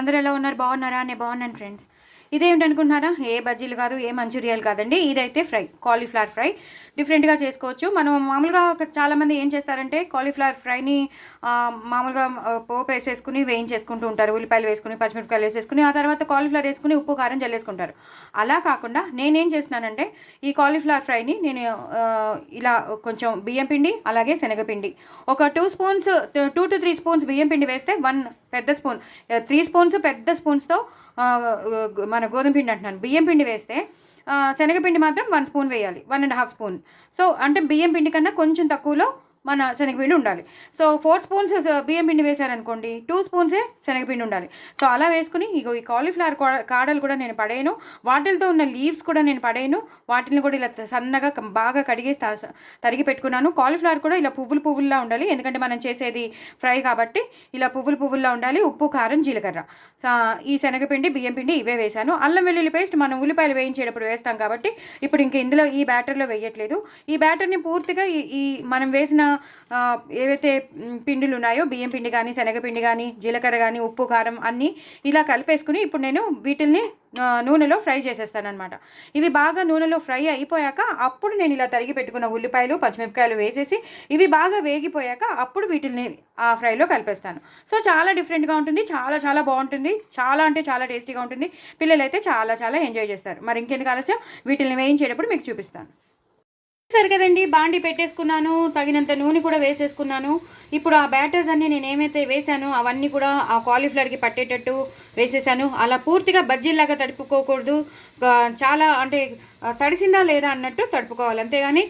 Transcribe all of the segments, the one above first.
అందరూ ఎలా ఉన్నారు? బాగున్నారా? నేను బాగున్నాను ఫ్రెండ్స్. ఇదేంటనుకుంటున్నారా? ఏ బజ్జీలు కాదు, ఏ మంచూరియాలు కాదండి. ఇదైతే ఫ్రై, కాలీఫ్లవర్ ఫ్రై. డిఫరెంట్గా చేసుకోవచ్చు. మనం మామూలుగా చాలామంది ఏం చేస్తారంటే కాలీఫ్లవర్ ఫ్రైని మామూలుగా పోపు వేసేసుకుని వేయించేసుకుంటూ ఉంటారు. ఉల్లిపాయలు వేసుకుని, పచ్చిమిరపకాయలు వేసేసుకుని, ఆ తర్వాత కాలీఫ్లవర్ వేసుకుని ఉప్పు కారం జల్లేసుకుంటారు. అలా కాకుండా నేనేం చేస్తున్నానంటే ఈ కాలీఫ్లవర్ ఫ్రైని నేను ఇలా కొంచెం బియ్యం పిండి, అలాగే శనగపిండి, ఒక 2 స్పూన్స్, 2 to 3 స్పూన్స్ బియ్యం పిండి వేస్తే 1 పెద్ద స్పూన్, 3 స్పూన్స్ పెద్ద స్పూన్స్తో మన గోధుమ పిండి అంటున్నాను, బియ్యం పిండి వేస్తే శనగపిండి మాత్రం 1 స్పూన్ వేయాలి, 1.5 స్పూన్. సో అంటే బియ్యం పిండి కన్నా కొంచెం తక్కువలో మన శనగపిండి ఉండాలి. సో 4 స్పూన్స్ బియ్యం పిండి వేశారనుకోండి, 2 స్పూన్సే శనగపిండి ఉండాలి. సో అలా వేసుకుని ఇగో ఈ కాలీఫ్లవర్ కాడలు కూడా నేను పడేయను, వాటితో ఉన్న లీవ్స్ కూడా నేను పడేయను. వాటిని కూడా ఇలా సన్నగా బాగా కడిగేసి తరిగి పెట్టుకున్నాను. కాలీఫ్లవర్ కూడా ఇలా పువ్వుల్లా ఉండాలి, ఎందుకంటే మనం చేసేది ఫ్రై కాబట్టి ఇలా పువ్వుల్లా ఉండాలి. ఉప్పు, కారం, జీలకర్ర, ఈ శనగపిండి, బియ్యం పిండి ఇవే వేశాను. అల్లం వెల్లుల్లి పేస్ట్ మనం ఉల్లిపాయలు వేయించేటప్పుడు వేస్తాం కాబట్టి ఇప్పుడు ఇంక ఇందులో ఈ బ్యాటర్లో వేయట్లేదు. ఈ బ్యాటర్ని పూర్తిగా ఈ మనం వేసిన ఏవైతే పిండిలు ఉన్నాయో, బియ్యం పిండి కానీ, శనగపిండి కానీ, జీలకర్ర కానీ, ఉప్పు, కారం అన్నీ ఇలా కలిపేసుకుని ఇప్పుడు నేను వీటిల్ని నూనెలో ఫ్రై చేసేస్తాను అనమాట. ఇవి బాగా నూనెలో ఫ్రై అయిపోయాక అప్పుడు నేను ఇలా తరిగి పెట్టుకున్న ఉల్లిపాయలు, పచ్చిమిరపకాయలు వేసేసి ఇవి బాగా వేగిపోయాక అప్పుడు వీటిని ఆ ఫ్రైలో కలిపేస్తాను. సో చాలా డిఫరెంట్గా ఉంటుంది, చాలా చాలా బాగుంటుంది, చాలా అంటే చాలా టేస్టీగా ఉంటుంది. పిల్లలైతే చాలా చాలా ఎంజాయ్ చేస్తారు. మరి ఇంకెందుకు ఆలస్యం, వీటిని వేయించేటప్పుడు మీకు చూపిస్తాను. సరే కదండి, బాండి పెట్టేసుకున్నాను, తగినంత నూనె కూడా వేసేసుకున్నాను. ఇప్పుడు ఆ బ్యాటర్స్ అన్నీ నేను ఏమైతే వేసానో అవన్నీ కూడా ఆ కాలీఫ్లవర్కి పట్టేటట్టు వేసేసాను. అలా పూర్తిగా బజ్జీలాగా తడుపుకోకూడదు, చాలా అంటే తడిసిందా లేదా అన్నట్టు తడుపుకోవాలి, అంతేగాని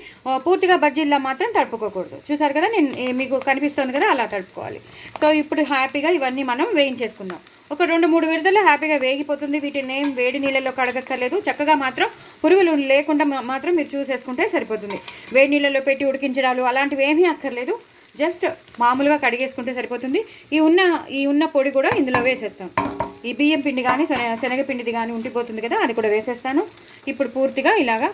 పూర్తిగా బజ్జీల్లా మాత్రం తడుపుకోకూడదు. చూసారు కదా, నేను మీకు కనిపిస్తుంది కదా, అలా తడుపుకోవాలి. సో ఇప్పుడు హ్యాపీగా ఇవన్నీ మనం వేయించేసుకుందాం. ఒక 2-3 విడతలు హ్యాపీగా వేగిపోతుంది. వీటిని ఏం వేడి నీళ్ళలో కడగక్కర్లేదు, చక్కగా మాత్రం పురుగులు లేకుండా మాత్రం మీరు చూసేసుకుంటే సరిపోతుంది. వేడి నీళ్ళలో పెట్టి ఉడికించడాలు అలాంటివి ఏమీ అక్కర్లేదు, జస్ట్ మామూలుగా కడిగేసుకుంటే సరిపోతుంది. ఈ ఉన్న పొడి కూడా ఇందులో వేసేస్తాం. ఈ బియ్యం పిండి కానీ శనగపిండిది కానీ ఉండిపోతుంది కదా, అది కూడా వేసేస్తాను. ఇప్పుడు పూర్తిగా ఇలాగా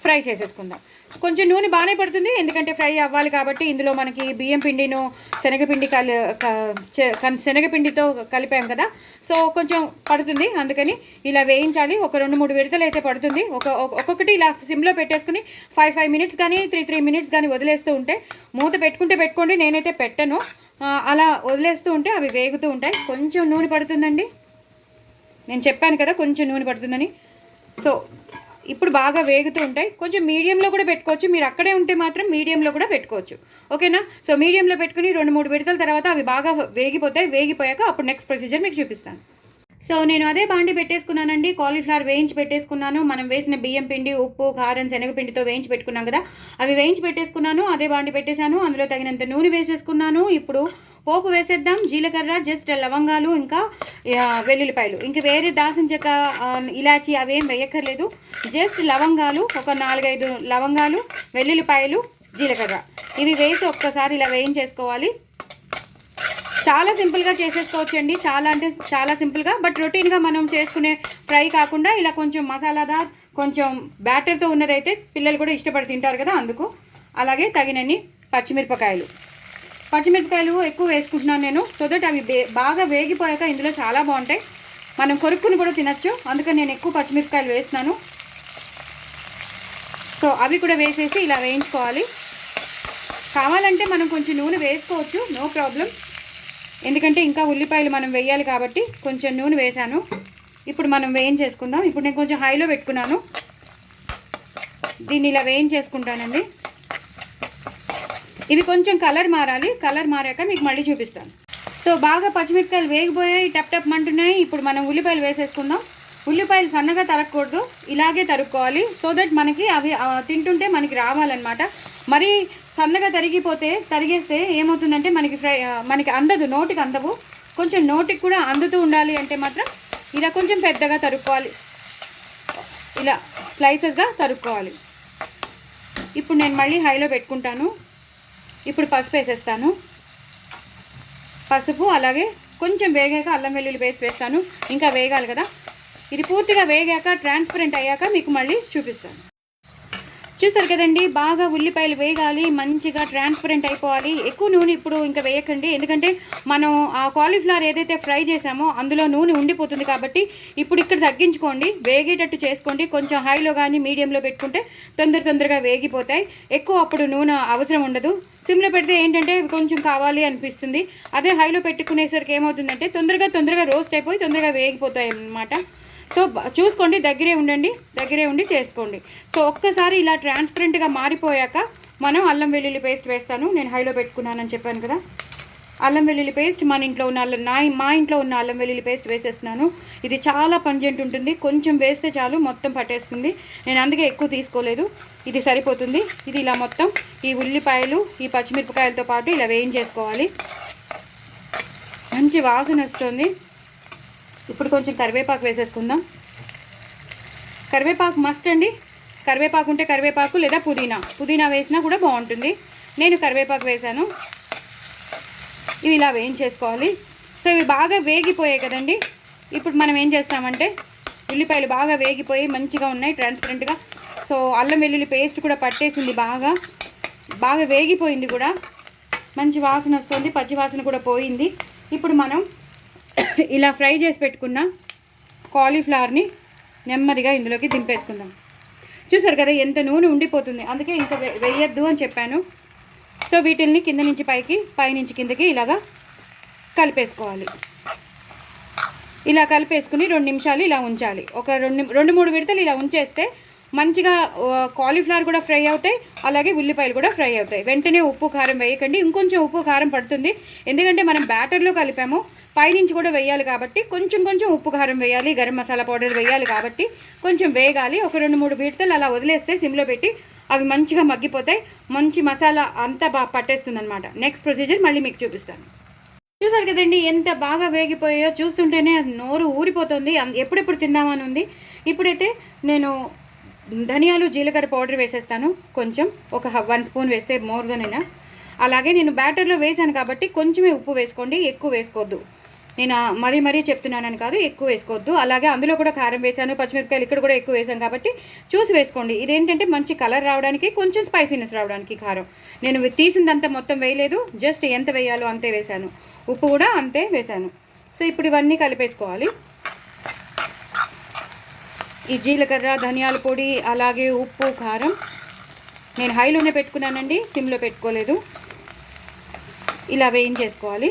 ఫ్రై చేసేసుకుందాం. కొంచెం నూనె బాగానే పడుతుంది, ఎందుకంటే ఫ్రై అవ్వాలి కాబట్టి. ఇందులో మనకి బియ్యం పిండిను శనగపిండి శనగపిండితో కలిపాం కదా, సో కొంచెం పడుతుంది, అందుకని ఇలా వేయించాలి. ఒక 2-3 విడతలు అయితే పడుతుంది. ఒక్కొక్కటి ఇలా సిమ్లో పెట్టేసుకుని 5 మినిట్స్ కానీ 3 మినిట్స్ కానీ వదిలేస్తూ ఉంటే, మూత పెట్టుకోండి, నేనైతే పెట్టను. అలా వదిలేస్తూ ఉంటే అవి వేగుతూ ఉంటాయి. కొంచెం నూనె పడుతుందండి, నేను చెప్పాను కదా కొంచెం నూనె పడుతుందని. సో ఇప్పుడు బాగా వేగుతూ ఉంటాయి. కొంచెం మీడియంలో కూడా పెట్టుకోవచ్చు, మీరు అక్కడే ఉంటే మాత్రం మీడియంలో కూడా పెట్టుకోవచ్చు, ఓకేనా? సో మీడియంలో పెట్టుకుని 2-3 విడతల తర్వాత అవి బాగా వేగిపోతాయి. వేగిపోయాక అప్పుడు నెక్స్ట్ ప్రొసీజర్ మీకు చూపిస్తాను. సో నేను అదే బాండి పెట్టేసుకున్నానండి, కాలీఫ్లవర్ వేయించి పెట్టేసుకున్నాను. మనం వేసిన బియ్యం పిండి, ఉప్పు, కారం, శనగపిండితో వేయించి పెట్టుకున్నాం కదా, అవి వేయించి పెట్టేసుకున్నాను. అదే బాండి పెట్టేశాను, అందులో తగినంత నూనె వేసేసుకున్నాను. ఇప్పుడు పోపు వేసేద్దాం. జీలకర్ర, జస్ట్ లవంగాలు, ఇంకా వెల్లుల్లిపాయలు, ఇంకా వేరే దాల్చిన చెక్క, ఇలాచి అవేం వేయక్కర్లేదు. జస్ట్ లవంగాలు, ఒక 4-5 లవంగాలు, వెల్లుల్లిపాయలు, జీలకర్ర, ఇవి వేసి ఒక్కసారి ఇలా వేయించేసుకోవాలి. చాలా సింపుల్గా చేసేసుకోవచ్చు అండి, చాలా అంటే చాలా సింపుల్గా. బట్ రొటీన్గా మనం చేసుకునే ఫ్రై కాకుండా ఇలా కొంచెం మసాలాదార్, కొంచెం బ్యాటర్తో ఉన్నదైతే పిల్లలు కూడా ఇష్టపడి తింటారు కదా, అందుకు. అలాగే తగినన్ని పచ్చిమిరపకాయలు ఎక్కువ వేసుకుంటున్నాను నేను, సో దట్ అవి బాగా వేగిపోయాక ఇందులో చాలా బాగుంటాయి. మనం కొరుక్కుని కూడా తినచ్చు, అందుకని నేను ఎక్కువ పచ్చిమిరపకాయలు వేస్తున్నాను. సో అవి కూడా వేసేసి ఇలా వేయించుకోవాలి. కావాలంటే మనం కొంచెం నూనె వేసుకోవచ్చు, నో ప్రాబ్లం, ఎందుకంటే ఇంకా ఉల్లిపాయలు మనం వేయాలి కాబట్టి కొంచెం నూనె వేసాను. ఇప్పుడు మనం వేయించేసుకుందాం. ఇప్పుడు నేను కొంచెం హైలో పెట్టుకున్నాను, దీన్ని ఇలా వేయించేసుకుంటానండి. ఇవి కొంచెం కలర్ మారాలి, కలర్ మారాక మీకు మళ్ళీ చూపిస్తాను. సో బాగా పచ్చిమిరపకాయలు వేగిపోయాయి, టప్ మంటున్నాయి. ఇప్పుడు మనం ఉల్లిపాయలు వేసేసుకుందాం. ఉల్లిపాయలు సన్నగా తరగకూడదు, ఇలాగే తరుక్కోవాలి, సో దట్ మనకి అవి తింటుంటే మనకి రావాలన్నమాట. మరి సన్నగా తరిగేస్తే ఏమవుతుందంటే మనకి అందదు, నోటికి అందవు. కొంచెం నోటికి కూడా అందుతూ ఉండాలి అంటే మాత్రం ఇలా కొంచెం పెద్దగా తరుక్కోవాలి, ఇలా స్లైసెస్గా తరుక్కోవాలి. ఇప్పుడు నేను మళ్ళీ హైలో పెట్టుకుంటాను. ఇప్పుడు పసుపు వేసేస్తాను, పసుపు అలాగే కొంచెం వేగాక అల్లం వెల్లుల్లి పేస్ట్ వేస్తాను. ఇంకా వేగాలి కదా, ఇది పూర్తిగా వేగాక ట్రాన్స్పరెంట్ అయ్యాక మీకు మళ్ళీ చూపిస్తాను. చూసారు కదండి, బాగా ఉల్లిపాయలు వేగాలి, మంచిగా ట్రాన్స్పరెంట్ అయిపోవాలి. ఎక్కువ నూనె ఇప్పుడు ఇంకా వేయకండి, ఎందుకంటే మనం ఆ కాలీఫ్లవర్ ఏదైతే ఫ్రై చేసామో అందులో నూనె ఉండిపోతుంది కాబట్టి ఇప్పుడు ఇక్కడ తగ్గించుకోండి, వేగేటట్టు చేసుకోండి. కొంచెం హైలో కానీ మీడియంలో పెట్టుకుంటే తొందరగా వేగిపోతాయి. ఎక్కువ అప్పుడు నూనె అవసరం ఉండదు. సిమ్లో పెడితే ఏంటంటే కొంచెం కావాలి అనిపిస్తుంది. అదే హైలో పెట్టుకునేసరికి ఏమవుతుందంటే తొందరగా రోస్ట్ అయిపోయి తొందరగా వేగిపోతాయి అన్నమాట. సో చూసుకోండి, దగ్గరే ఉండి చేసుకోండి. సో ఒక్కసారి ఇలా ట్రాన్స్పరెంట్గా మారిపోయాక మనం అల్లం వెల్లుల్లి పేస్ట్ వేస్తాను. నేను హైలో పెట్టుకున్నానని చెప్పాను కదా, అల్లం వెల్లుల్లి పేస్ట్ మా ఇంట్లో ఉన్న అల్లం వెల్లుల్లి పేస్ట్ వేసేస్తున్నాను. ఇది చాలా పంజెంట్ ఉంటుంది, కొంచెం వేస్తే చాలు మొత్తం పట్టేస్తుంది. నేను అందుకే ఎక్కువ తీసుకోలేదు, ఇది సరిపోతుంది. ఇది ఇలా మొత్తం ఈ ఉల్లిపాయలు ఈ పచ్చిమిరపకాయలతో పాటు ఇలా వేయించేసుకోవాలి. మంచి వాసన వస్తుంది. ఇప్పుడు కొంచెం కరివేపాకు వేసేసుకుందాం. కరివేపాకు మస్ట్ అండి, కరివేపాకు ఉంటే కరివేపాకు లేదా పుదీనా వేసినా కూడా బాగుంటుంది. నేను కరివేపాకు వేసాను. ఇవి ఇలా వేయించేసుకోవాలి. సో ఇవి బాగా వేగిపోయాయి కదండి. ఇప్పుడు మనం ఏం చేస్తామంటే ఉల్లిపాయలు బాగా వేగిపోయి మంచిగా ఉన్నాయి ట్రాన్స్పరెంట్గా. సో అల్లం వెల్లుల్లి పేస్ట్ కూడా పట్టేసింది, బాగా వేగిపోయింది కూడా, మంచి వాసన వస్తుంది, పచ్చి వాసన కూడా పోయింది. ఇప్పుడు మనం ఇలా ఫ్రై చేసి పెట్టుకున్న కాలీఫ్లవర్ని నెమ్మదిగా ఇందులోకి దింపేసుకుందాం. చూసారు కదా ఎంత నూనె ఉండిపోతుంది, అందుకే ఇంకా వేయద్దు అని చెప్పాను. సో వీటిల్ని కింద నుంచి పైనుంచి కిందకి ఇలాగా కలిపేసుకోవాలి. ఇలా కలిపేసుకుని 2 నిమిషాలు ఇలా ఉంచాలి. ఒక 2-3 విడతలు ఇలా ఉంచేస్తే మంచిగా కాలీఫ్లవర్ కూడా ఫ్రై అవుతాయి, అలాగే ఉల్లిపాయలు కూడా ఫ్రై అవుతాయి. వెంటనే ఉప్పు కారం వేయకండి, ఇంకొంచెం ఉప్పు కారం పడుతుంది, ఎందుకంటే మనం బ్యాటర్లో కలిపాము, పైనుంచి కూడా వేయాలి కాబట్టి కొంచెం ఉప్పు కారం వేయాలి, గరం మసాలా పౌడర్ వేయాలి కాబట్టి కొంచెం వేగాలి. ఒక 2-3 విడతలు అలా వదిలేస్తే సిమ్లో పెట్టి అవి మంచిగా మగ్గిపోతాయి, మంచి మసాలా అంతా బాగా పట్టేస్తుంది అనమాట. నెక్స్ట్ ప్రొసీజర్ మళ్ళీ మీకు చూపిస్తాను. చూసారు కదండి ఎంత బాగా వేగిపోయాయో, చూస్తుంటేనే నోరు ఊరిపోతుంది, ఎప్పుడెప్పుడు తిందామని ఉంది. ఇప్పుడైతే నేను ధనియాలు జీలకర్ర పౌడర్ వేసేస్తాను. కొంచెం ఒక 1 స్పూన్ వేస్తే మోర్ దెన్ ఎనఫ్. అలాగే నేను బ్యాటర్లో వేసాను కాబట్టి కొంచెమే ఉప్పు వేసుకోండి, ఎక్కువ వేసుకోవద్దు. నేను మరీ చెప్తున్నానని కాదు, ఎక్కువ వేసుకోవద్దు. అలాగే అందులో కూడా కారం వేసాను, పచ్చిమిరపకాయలు ఇక్కడ కూడా ఎక్కువ వేసాను కాబట్టి చూసి వేసుకోండి. ఇదేంటంటే మంచి కలర్ రావడానికి, కొంచెం స్పైసీనెస్ రావడానికి కారం. నేను తీసిందంతా మొత్తం వేయలేదు, జస్ట్ ఎంత వేయాలో అంతే వేసాను. ఉప్పు కూడా అంతే వేసాను. సో ఇప్పుడు ఇవన్నీ కలిపేసుకోవాలి. ఈ జీలకర్ర, ధనియాల పొడి, అలాగే ఉప్పు, కారం నేను హైలోనే పెట్టుకున్నానండి, సిమ్లో పెట్టుకోలేదు. ఇలా వేయించేసుకోవాలి.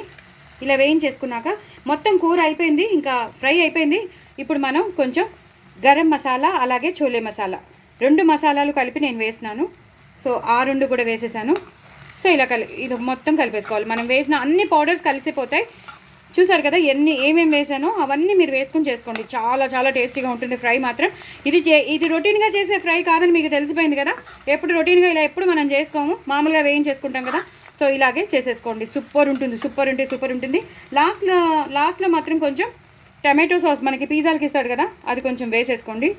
ఇలా వేయించేసుకున్నాక మొత్తం కూర అయిపోయింది, ఇంకా ఫ్రై అయిపోయింది. ఇప్పుడు మనం కొంచెం గరం మసాలా అలాగే చోలే మసాలా 2 మసాలాలు కలిపి నేను వేసినాను. సో ఆ 2 కూడా వేసేసాను. సో ఇలా ఇది మొత్తం కలిపేసుకోవాలి. మనం వేసిన అన్ని పౌడర్స్ కలిసిపోతాయి. చూసారు కదా ఏమేమి వేసానో అవన్నీ మీరు వేసుకొని చేసుకోండి, చాలా టేస్టీగా ఉంటుంది ఫ్రై మాత్రం. ఇది రొటీన్గా చేసే ఫ్రై కాదని మీకు తెలిసిపోయింది కదా, ఎప్పుడు రొటీన్గా ఇలా ఎప్పుడు మనం చేసుకోము, మామూలుగా వేయించేసుకుంటాం కదా. సో ఇలాగే చేసేసుకోండి, సూపర్ ఉంటుంది. లాస్ట్లో మాత్రం కొంచెం టమాటో సాస్ మనకి పిజ్జాలకి ఇస్తాడు కదా, అది కొంచెం వేసేసుకోండి.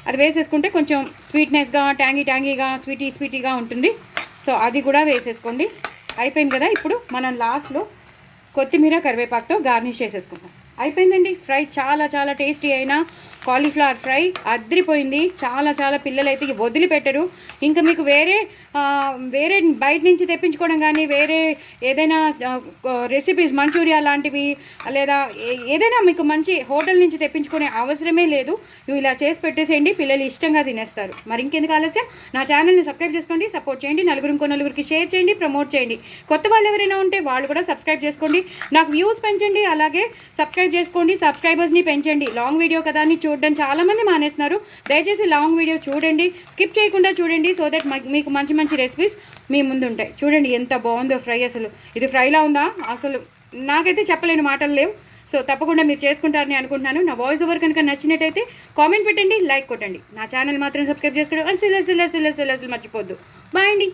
అది వేసేసుకుంటే కొంచెం స్వీట్నెస్గా, ట్యాంగీగా, స్వీటీగా ఉంటుంది. సో అది కూడా వేసేసుకోండి. అయిపోయింది కదా. ఇప్పుడు మనం లాస్ట్లో కొత్తిమీర, కరివేపాకుతో గార్నిష్ చేసేసుకుంటాం. అయిపోయిందండి ఫ్రై. చాలా టేస్టీ అయిన కాలీఫ్లవర్ ఫ్రై అద్రిపోయింది. చాలా పిల్లలు అయితే వదిలిపెట్టరు. ఇంకా మీకు వేరే బయట నుంచి తెప్పించుకోవడం కానీ, వేరే ఏదైనా రెసిపీస్ మంచూరియా లాంటివి లేదా ఏదైనా మీకు మంచి హోటల్ నుంచి తెప్పించుకునే అవసరమే లేదు. నువ్వు ఇలా చేసి పెట్టేసేయండి, పిల్లలు ఇష్టంగా తినేస్తారు. మరి ఇంకెందుకు ఆలస్యం, నా ఛానల్ని సబ్స్క్రైబ్ చేసుకోండి, సపోర్ట్ చేయండి, నలుగురికి షేర్ చేయండి, ప్రమోట్ చేయండి. కొత్త వాళ్ళు ఎవరైనా ఉంటే వాళ్ళు కూడా సబ్స్క్రైబ్ చేసుకోండి, నాకు వ్యూస్ పెంచండి, అలాగే సబ్స్క్రైబ్ చేసుకోండి, సబ్స్క్రైబర్స్ని పెంచండి. లాంగ్ వీడియో కదా అని చూడడం చాలామంది మానేస్తున్నారు. దయచేసి లాంగ్ వీడియో చూడండి, స్కిప్ చేయకుండా చూడండి. సో దట్ మీకు మంచి రెసిపీస్ మీ ముందు ఉంటాయి. చూడండి ఎంత బాగుందో ఫ్రై. అసలు ఇది ఫ్రైలా ఉందా, అసలు నాకైతే చెప్పలేని మాటలు లేవు. సో తప్పకుండా మీరు చేసుకుంటారని అనుకుంటున్నాను. నా వాయిస్ ఓవర్ కనుక నచ్చినట్టయితే కామెంట్ పెట్టండి, లైక్ కొట్టండి. నా ఛానల్ మాత్రం సబ్స్క్రైబ్ చేసుకోవడం అసలు మర్చిపోద్దు. బాయ్ అండి.